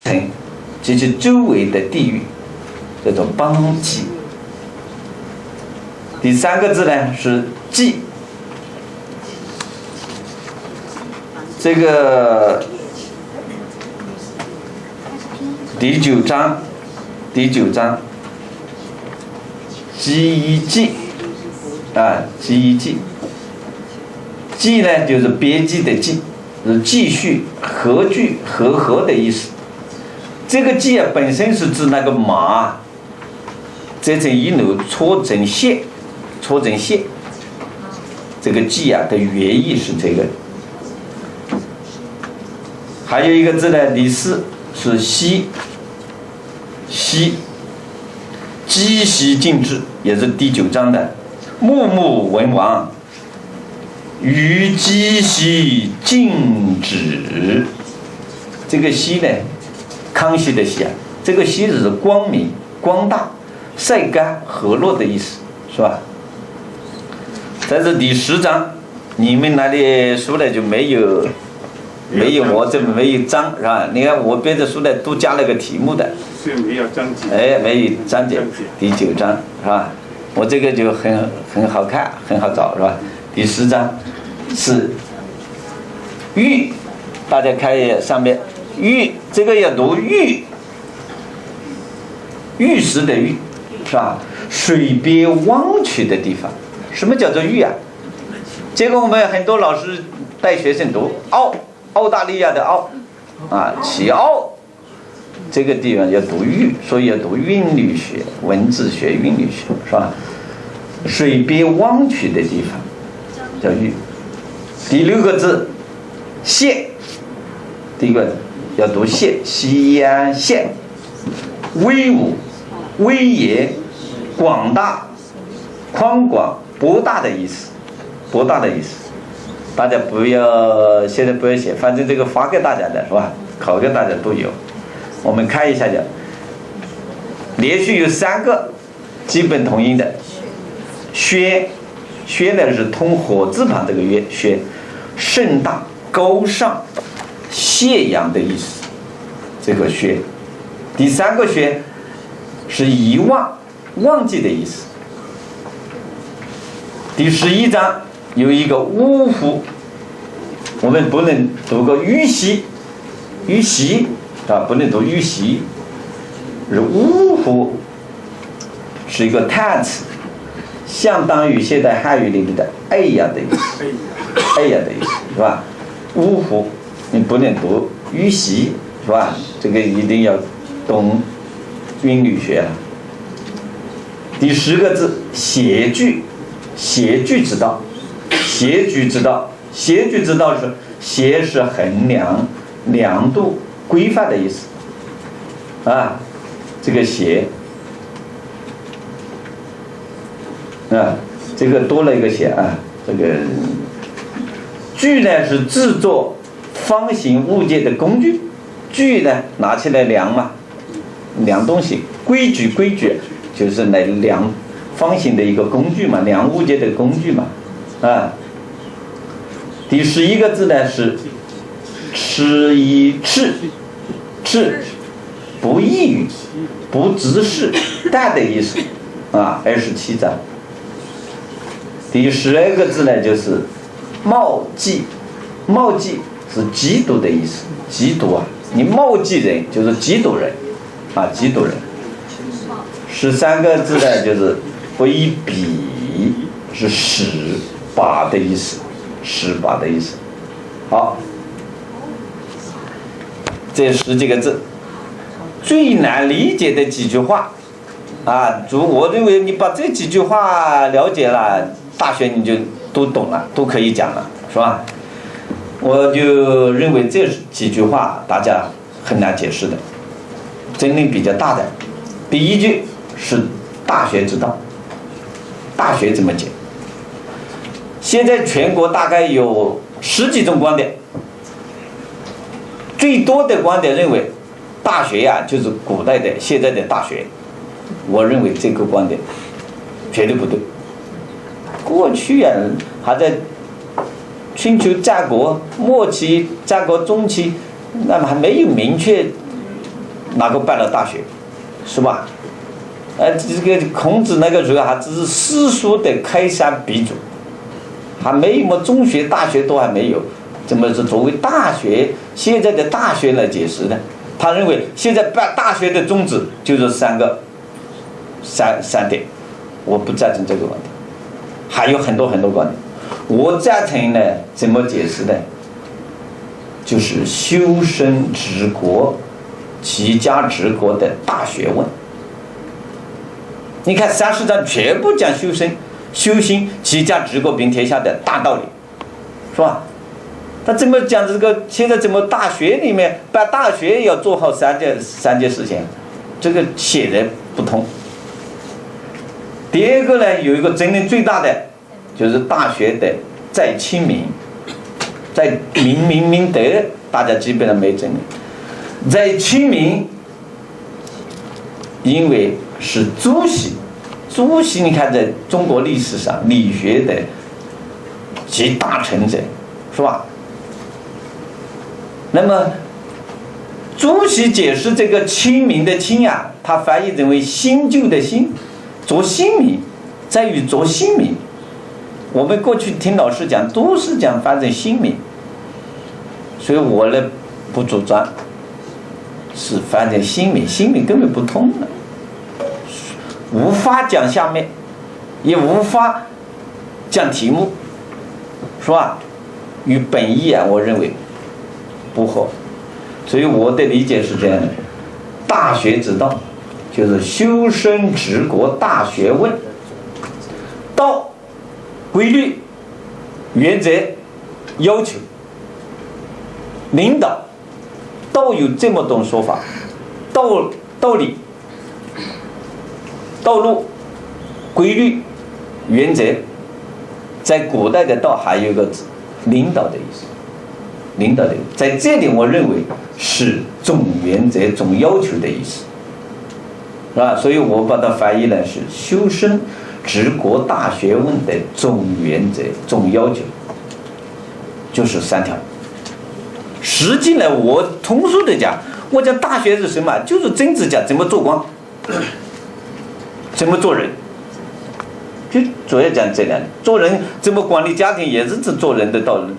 城及其周围的地域，叫做邦畿。第三个字呢是纪，这个第九章纪一纪啊，纪一纪，纪呢就是编辑的纪，是继续合句和合的意思。这个纪啊本身是指那个马折成一箩搓成线，这个纪啊的原意是这个。还有一个字呢，第四是息，积习尽致，也是第九章的木木文王，于积习尽止。这个息呢，康熙的熙啊，这个熙是光明、光大、晒干、和乐的意思，是吧？这是第10章，你们那里书呢就没有我这没有章，是吧？你看我别的书呢都加了个题目的，是没有章节，没有章节，第9章是吧？我这个就很好看，很好找，是吧？第10章是玉，大家看一眼上面玉，这个要读玉，玉石的玉，是吧？水边望去的地方，什么叫做玉啊？结果我们很多老师带学生读澳大利亚的澳啊，启澳这个地方要读韵，所以要读韵律学、文字学、韵律学，是吧？水边望去的地方叫韵。第6个字县，第一个要读县，西安县，威武、威严、广大、宽广、博大的意思，大家现在不要写，反正这个发给大家的是吧？考给大家都有。我们看一下讲，连续有3个基本同音的，轩呢是通火字旁这个轩，盛大、高尚、谢扬的意思，这个轩。第3个轩是遗忘、忘记的意思。第11章有一个呜呼，我们不能读个玉玺啊，不能读玉玺，是呜呼，是一个叹词，相当于现在汉语里面的哎呀的意思，是吧？呜呼，你不能读玉玺，是吧？这个一定要懂韵律学了。第10个字谐句之道，谐句之道是谐是衡量、量度、规范的意思啊，这个谐啊，这个多了一个谐啊，这个锯呢是制作方形物件的工具，锯呢拿起来量嘛，量东西，规矩就是来量方形的一个工具嘛，量物件的工具嘛啊。第11个字呢是吃一赤，不异语、不直视、淡的意思啊，27章。第12个字呢就是冒记是嫉妒的意思，嫉妒啊，你冒记人就是嫉妒人啊，嫉妒人。13个字呢就是挥笔，是使把的意思，好，这10几个字，最难理解的几句话啊，我认为你把这几句话了解了，大学你就都懂了，都可以讲了，是吧？我就认为这几句话大家很难解释的，争论比较大的。第一句是大学之道，大学怎么解？现在全国大概有10几种观点，最多的观点认为大学呀就是古代的现在的大学，我认为这个观点绝对不对。过去呀还在春秋战国末期、战国中期，那么还没有明确哪个办了大学，是吧？这个孔子那个时候还只是私塾的开山鼻祖，还没有中学、大学都还没有，怎么是作为大学现在的大学来解释呢？他认为现在办大学的宗旨就是三点，我不赞成这个观点，还有很多很多观点。我赞成呢，怎么解释呢？就是修身治国、齐家治国的大学问。你看30章全部讲修身、修心、齐家治国平天下的大道理，是吧？他怎么讲这个？现在怎么大学里面办大学要做好三件事情？这个显然不通。第二个呢，有一个争论最大的，就是大学的在亲民，在明德，大家基本上没争论。在亲民，因为是朱熹，你看在中国历史上理学的集大成者，是吧？那么朱熹解释这个亲民的亲呀，他翻译成为新旧的新，着心民，在于着心民。我们过去听老师讲都是讲翻成新民，所以我呢不主张是翻成新民，新民根本不通了，无法讲下面，也无法讲题目，是吧？与本意啊，我认为不合。所以我的理解是这样的：大学之道就是修身治国大学问，道规律、原则、要求、领导，都有这么种说法。道理、道路、规律、原则，在古代的道还有一个字，领导的意思。领导的，在这里我认为是总原则、总要求的意思，是吧？所以我把它翻译呢是修身治国大学问的总原则、总要求，就是3条。实际呢，我通俗的讲，我讲大学是什么？就是政治讲怎么做官，怎么做人，就主要讲这两点。做人怎么管理家庭，也是做人的道理。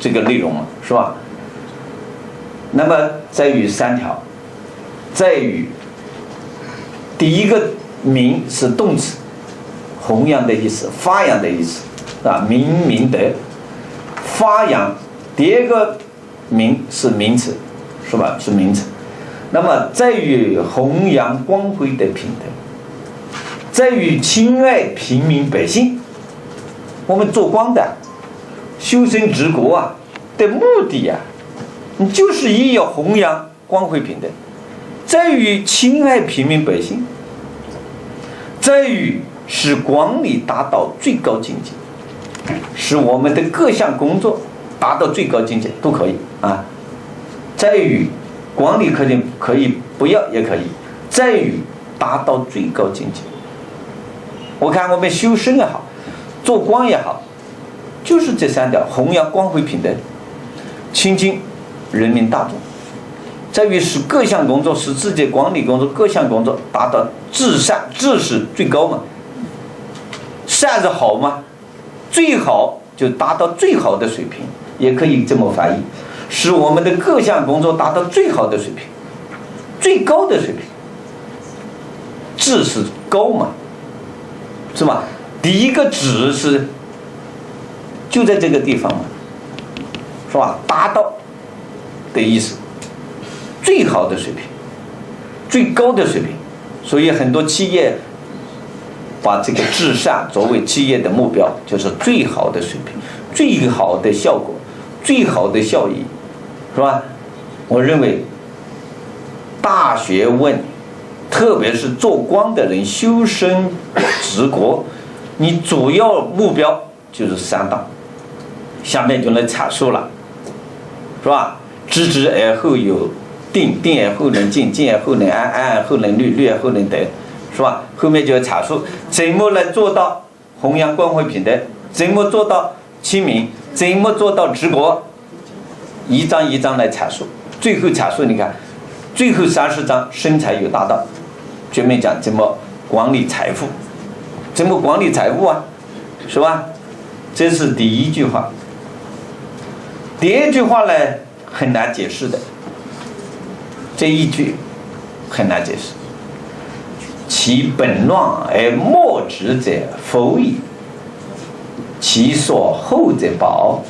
这个内容嘛，是吧？那么在于3条，在于第一个明是动词，弘扬的意思，发扬的意思，啊，明德，发扬。第二个明是名词，是吧？是名词。那么在于弘扬光辉的品德，在于亲爱平民百姓。我们做官的修身治国啊的目的啊，你就是要弘扬光辉品德，在于亲爱平民百姓，在于使管理达到最高境界，使我们的各项工作达到最高境界都可以啊。在于管理可以不要也可以，在于达到最高境界。我看我们修身也好，做官也好，就是这3条：弘扬光辉品德，亲近人民大众，在于使各项工作，使自己管理工作各项工作达到至善，至是最高嘛。善是好嘛，最好就达到最好的水平，也可以这么翻译，使我们的各项工作达到最好的水平，最高的水平。至是高嘛，是吧？第一个止是就在这个地方嘛，是吧？达到的意思，最好的水平，最高的水平。所以很多企业把这个至善作为企业的目标，就是最好的水平，最好的效果，最好的效益，是吧？我认为大学问，特别是做官的人修身治国，你主要目标就是3大，下面就来阐述了，是吧？知之而后有定，定而后能静，静而后能安，安而后能虑，虑而后能得，是吧？后面就要阐述怎么来做到弘扬光辉品德，怎么做到亲民，怎么做到治国，一章一章来阐述。最后阐述，你看最后30章生财有大道，专门讲怎么管理财富，怎么管理财富啊，是吧？这是第一句话。第二句话呢，很难解释的，这一句很难解释。其本乱而末之者，否矣。其所厚者薄，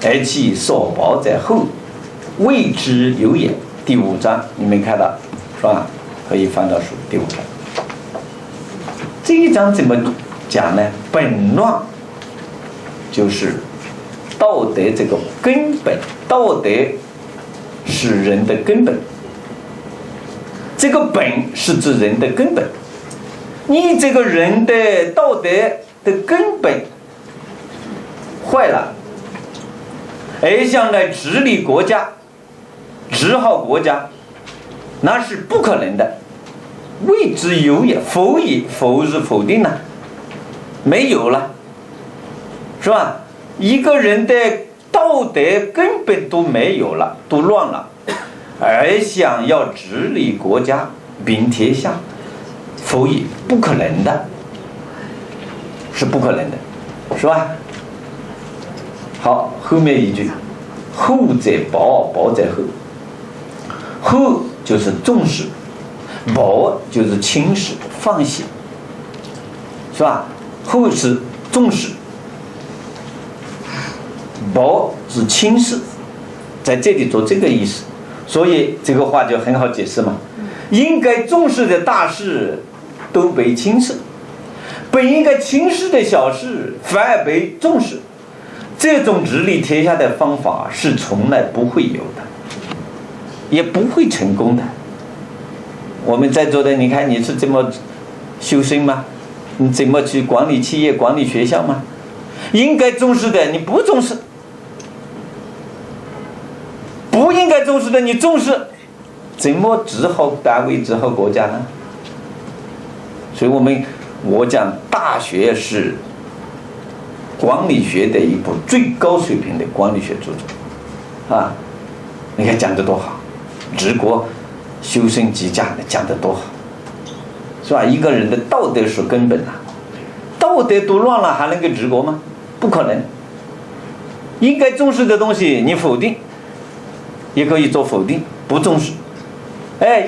而其所薄者厚，谓之有也。第5章你没看到是吧？可以翻到书第5章。这一章怎么讲呢？本乱就是道德这个根本，道德是人的根本，这个本是指人的根本。你这个人的道德的根本坏了，而想来治理国家、治好国家，那是不可能的。谓之有也，否也，否是否定了，没有了，是吧？一个人的道德根本都没有了，都乱了，而想要治理国家、平天下，否也，不可能的，是不可能的，是吧？好，后面一句，厚者薄，薄者厚。厚就是重视，薄就是轻视、放弃，是吧？厚是重视，薄是轻视，在这里做这个意思，所以这个话就很好解释嘛。应该重视的大事都被轻视，本应该轻视的小事反而被重视，这种治理天下的方法是从来不会有的，也不会成功的。我们在座的，你看你是这么修身吗？你怎么去管理企业、管理学校吗？应该重视的你不重视，不应该重视的你重视，怎么治好单位、治好国家呢？所以我讲大学是管理学的一部最高水平的管理学著作啊！你看讲得多好，治国修身齐家的讲得多好，是吧？一个人的道德是根本啊，道德都乱了，还能够治国吗？不可能。应该重视的东西你否定，也可以做否定，不重视。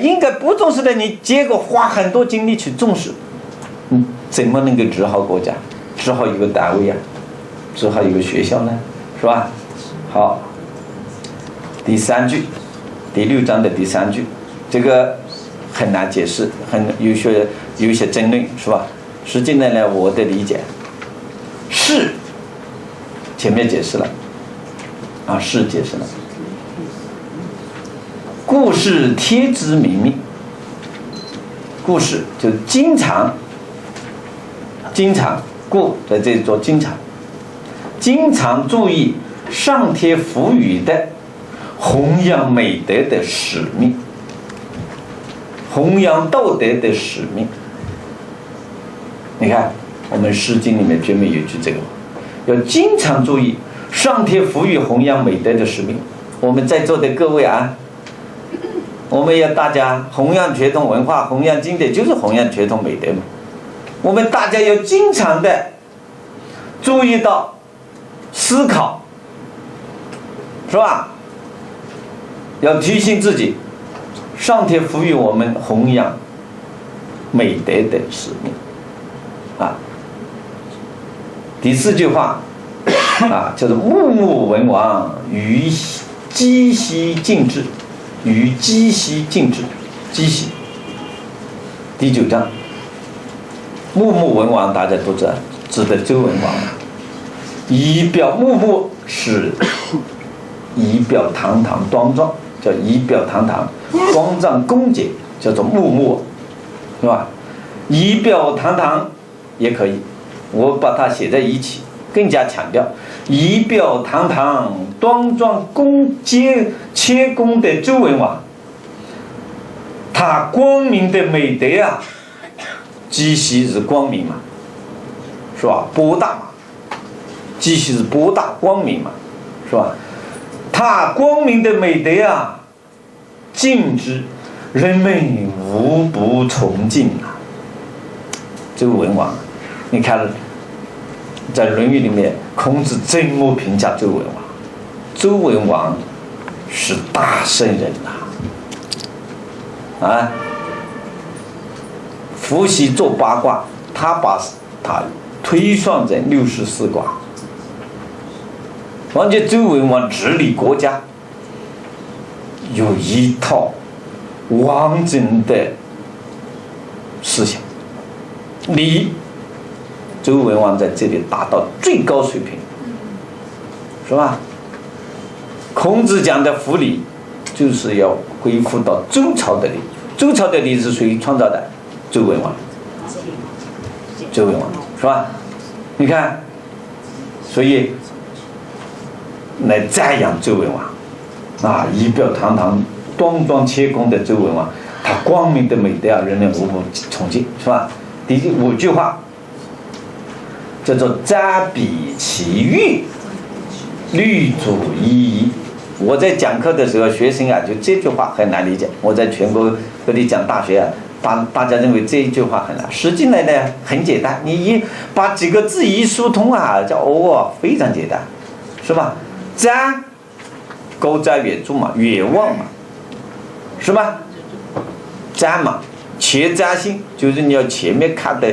应该不重视的你结果花很多精力去重视，怎么能够治好国家，治好一个单位啊，治好一个学校呢？是吧？好，第3句，第6章的第3句，这个很难解释，有一些争论，是吧？实际呢，我的理解是前面解释了啊，是解释了。故事贴之明命，故事就经常故在这里做经常注意上天赋予的弘扬美德的使命，弘扬道德的使命。你看我们诗经里面专门有句这个，要经常注意上天赋予弘扬美德的使命。我们在座的各位啊，我们要大家弘扬传统文化，弘扬经典，就是弘扬传统美德嘛。我们大家要经常的注意到思考，是吧？要提醒自己，上天赋予我们弘扬美德的使命啊。第4句话啊，叫做穆穆文王于鸡兮尽之，于鸡兮尽之，鸡兮。第9章，穆穆文王大家都知道，指的周文王。仪表穆穆是仪表堂堂端庄，叫仪表堂堂，光丈恭洁，叫做穆穆，是吧？仪表堂堂也可以，我把它写在一起，更加强调仪表堂堂、端庄恭洁、谦恭的周文王，他光明的美德啊，鸡兮是光明嘛，是吧？博大嘛，鸡兮是博大光明嘛，是吧？他光明的美德啊，尽之，人们无不崇敬啊。周文王，你看，在《论语》里面，孔子怎么评价周文王？周文王是大圣人呐！啊，伏羲做八卦，他把他推算在64卦。而且周文王治理国家有一套完整的思想，礼，周文王在这里达到最高水平，是吧？孔子讲的服礼，就是要恢复到周朝的礼。周朝的礼是谁创造的？周文王。周文王是吧？你看，所以来赞扬周文王啊，仪表堂堂、端庄谦恭的周文王，他光明的美德啊，人人无不崇敬，是吧？第5句话叫做瞻彼其乐，律祖一一。我在讲课的时候，学生啊，就这句话很难理解。我在全国各地讲大学啊，大家认为这一句话很难，实际来呢很简单，你把几个字一疏通啊，叫非常简单，是吧？瞻，高瞻远瞩嘛，远望嘛，是吧？瞻嘛，前瞻性就是你要前面看的